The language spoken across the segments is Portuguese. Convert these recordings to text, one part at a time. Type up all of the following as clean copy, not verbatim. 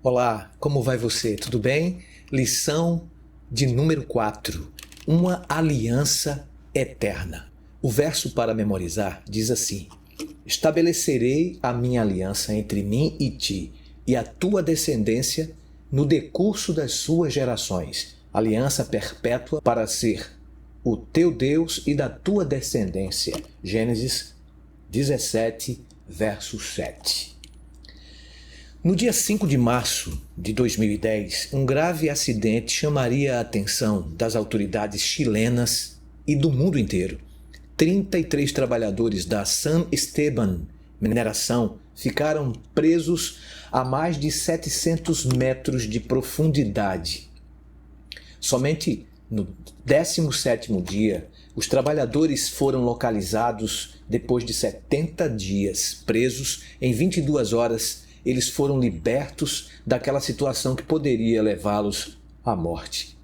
Olá, como vai você? Tudo bem? Lição de número 4. Uma aliança eterna. O verso para memorizar diz assim: Estabelecerei a minha aliança entre mim e ti, e a tua descendência no decurso das suas gerações. Aliança perpétua para ser o teu Deus e da tua descendência. Gênesis 17, verso 7. No dia 5 de março de 2010, um grave acidente chamaria a atenção das autoridades chilenas e do mundo inteiro. 33 trabalhadores da San Esteban Mineração ficaram presos a mais de 700 metros de profundidade. Somente no 17º dia, os trabalhadores foram localizados depois de 70 dias presos. Em 22 horas, eles foram libertos daquela situação que poderia levá-los à morte.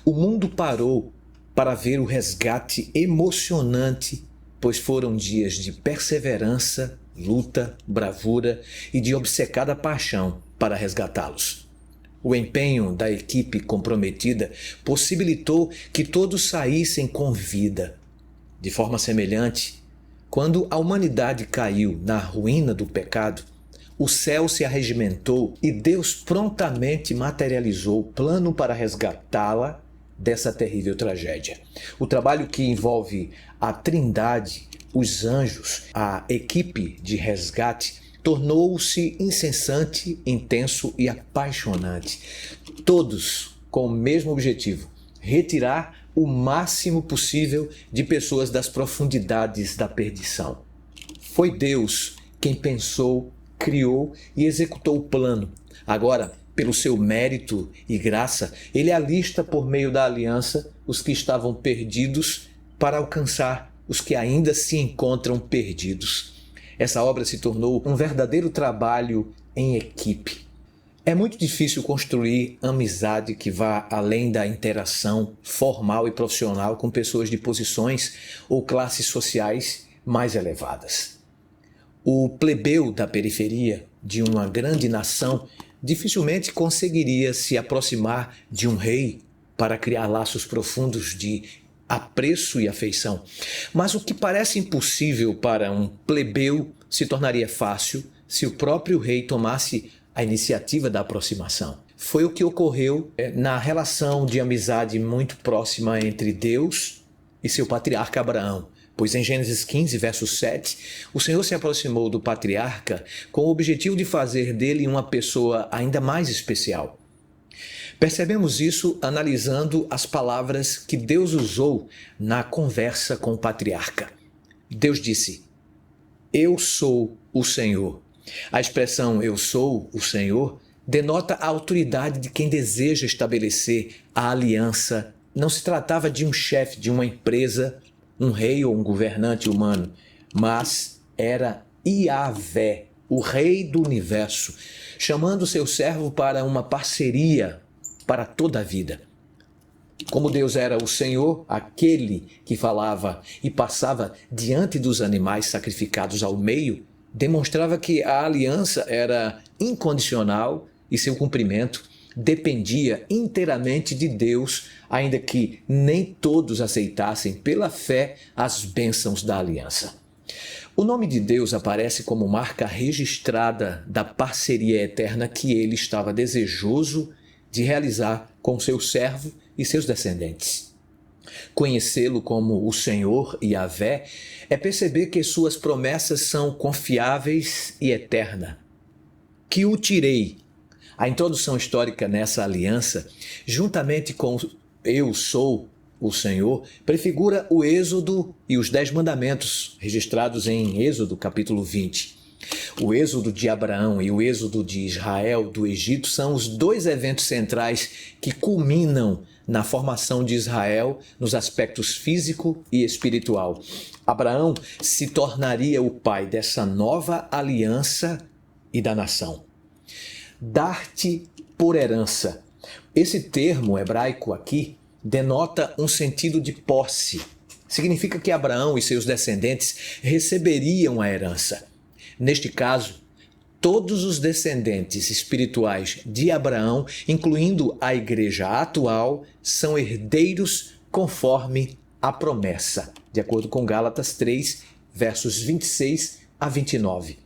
O mundo parou para ver o resgate emocionante, pois foram dias de perseverança, luta, bravura e de obcecada paixão para resgatá-los. O empenho da equipe comprometida possibilitou que todos saíssem com vida. De forma semelhante, quando a humanidade caiu na ruína do pecado, o céu se arregimentou e Deus prontamente materializou o plano para resgatá-la dessa terrível tragédia. O trabalho que envolve a Trindade, os anjos, a equipe de resgate, tornou-se incessante, intenso e apaixonante. Todos com o mesmo objetivo: retirar o máximo possível de pessoas das profundidades da perdição. Foi Deus quem pensou, criou e executou o plano. Agora, pelo seu mérito e graça, ele alista por meio da aliança os que estavam perdidos para alcançar os que ainda se encontram perdidos. Essa obra se tornou um verdadeiro trabalho em equipe. É muito difícil construir amizade que vá além da interação formal e profissional com pessoas de posições ou classes sociais mais elevadas. O plebeu da periferia de uma grande nação dificilmente conseguiria se aproximar de um rei para criar laços profundos de apreço e afeição. Mas o que parece impossível para um plebeu se tornaria fácil se o próprio rei tomasse a iniciativa da aproximação. Foi o que ocorreu na relação de amizade muito próxima entre Deus e seu patriarca Abraão. Pois em Gênesis 15, verso 7, o Senhor se aproximou do patriarca com o objetivo de fazer dele uma pessoa ainda mais especial. Percebemos isso analisando as palavras que Deus usou na conversa com o patriarca. Deus disse: Eu sou o Senhor. A expressão "eu sou o Senhor" denota a autoridade de quem deseja estabelecer a aliança. Não se tratava de um chefe de uma empresa, um rei ou um governante humano, mas era Iavé, o rei do universo, chamando seu servo para uma parceria para toda a vida. Como Deus era o Senhor, aquele que falava e passava diante dos animais sacrificados ao meio, demonstrava que a aliança era incondicional e seu cumprimento dependia inteiramente de Deus, ainda que nem todos aceitassem pela fé as bênçãos da aliança. O nome de Deus aparece como marca registrada da parceria eterna que ele estava desejoso de realizar com seu servo e seus descendentes. Conhecê-lo como o Senhor Iavé é perceber que suas promessas são confiáveis e eternas. Que o tirei. A introdução histórica nessa aliança, juntamente com Eu sou o Senhor, prefigura o Êxodo e os 10 mandamentos registrados em Êxodo capítulo 20. O êxodo de Abraão e o êxodo de Israel do Egito são os dois eventos centrais que culminam na formação de Israel nos aspectos físico e espiritual. Abraão se tornaria o pai dessa nova aliança e da nação. Dar-te por herança. Esse termo hebraico aqui denota um sentido de posse. Significa que Abraão e seus descendentes receberiam a herança. Neste caso, todos os descendentes espirituais de Abraão, incluindo a igreja atual, são herdeiros conforme a promessa, de acordo com Gálatas 3, versos 26 a 29.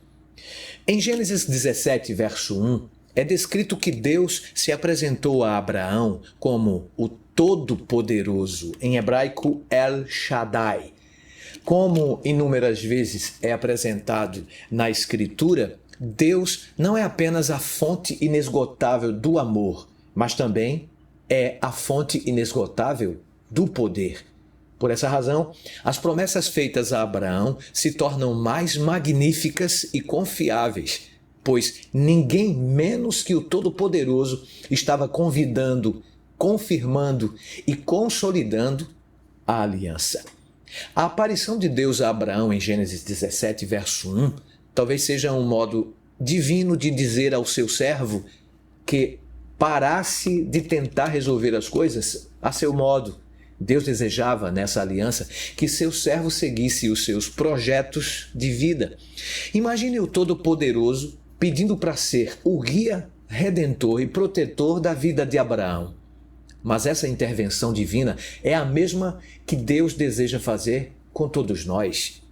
Em Gênesis 17, verso 1, é descrito que Deus se apresentou a Abraão como o Todo-Poderoso, em hebraico El Shaddai. Como inúmeras vezes é apresentado na Escritura, Deus não é apenas a fonte inesgotável do amor, mas também é a fonte inesgotável do poder. Por essa razão, as promessas feitas a Abraão se tornam mais magníficas e confiáveis, pois ninguém menos que o Todo-Poderoso estava convidando, confirmando e consolidando a aliança. A aparição de Deus a Abraão em Gênesis 17, verso 1, talvez seja um modo divino de dizer ao seu servo que parasse de tentar resolver as coisas a seu modo. Deus desejava, nessa aliança, que seu servo seguisse os seus projetos de vida. Imagine o Todo-Poderoso pedindo para ser o guia, redentor e protetor da vida de Abraão. Mas essa intervenção divina é a mesma que Deus deseja fazer com todos nós.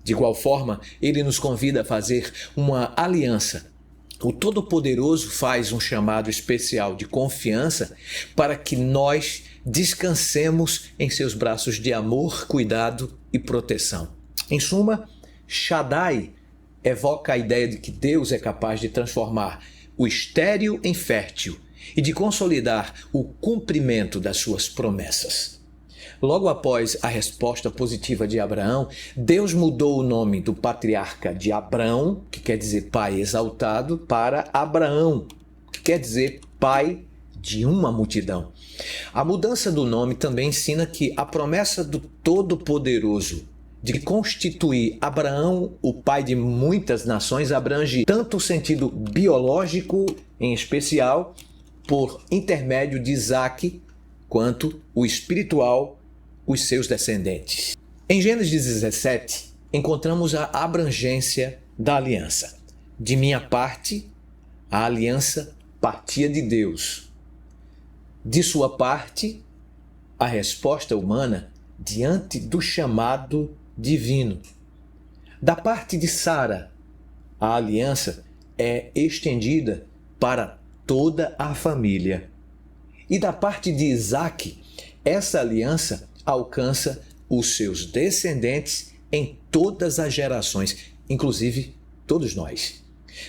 De igual forma, Ele nos convida a fazer uma aliança. O Todo-Poderoso faz um chamado especial de confiança para que nós descansemos em seus braços de amor, cuidado e proteção. Em suma, Shaddai evoca a ideia de que Deus é capaz de transformar o estéril em fértil e de consolidar o cumprimento das suas promessas. Logo após a resposta positiva de Abraão, Deus mudou o nome do patriarca de Abrão, que quer dizer pai exaltado, para Abraão, que quer dizer pai de uma multidão. A mudança do nome também ensina que a promessa do Todo-Poderoso de constituir Abraão o pai de muitas nações abrange tanto o sentido biológico, em especial, por intermédio de Isaque, quanto o espiritual, os seus descendentes. Em Gênesis 17, encontramos a abrangência da aliança. De minha parte, a aliança partia de Deus. De sua parte, a resposta humana diante do chamado divino. Da parte de Sara, a aliança é estendida para toda a família. E da parte de Isaque, essa aliança alcança os seus descendentes em todas as gerações, inclusive todos nós.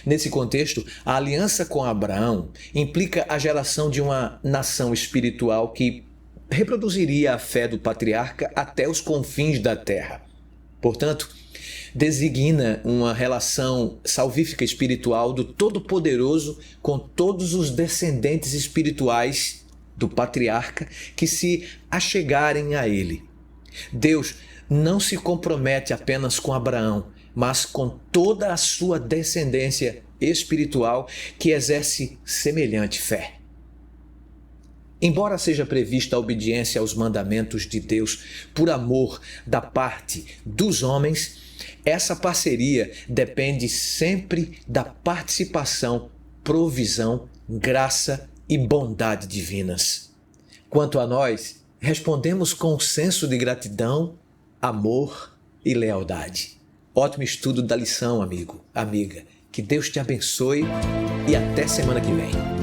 Nesse contexto, a aliança com Abraão implica a geração de uma nação espiritual que reproduziria a fé do patriarca até os confins da terra. Portanto, designa uma relação salvífica espiritual do Todo-Poderoso com todos os descendentes espirituais do patriarca que se achegarem a ele. Deus não se compromete apenas com Abraão, mas com toda a sua descendência espiritual que exerce semelhante fé. Embora seja prevista a obediência aos mandamentos de Deus por amor da parte dos homens, essa parceria depende sempre da participação, provisão, graça e bondade divinas. Quanto a nós, respondemos com um senso de gratidão, amor e lealdade. Ótimo estudo da lição, amigo, amiga. Que Deus te abençoe e até semana que vem.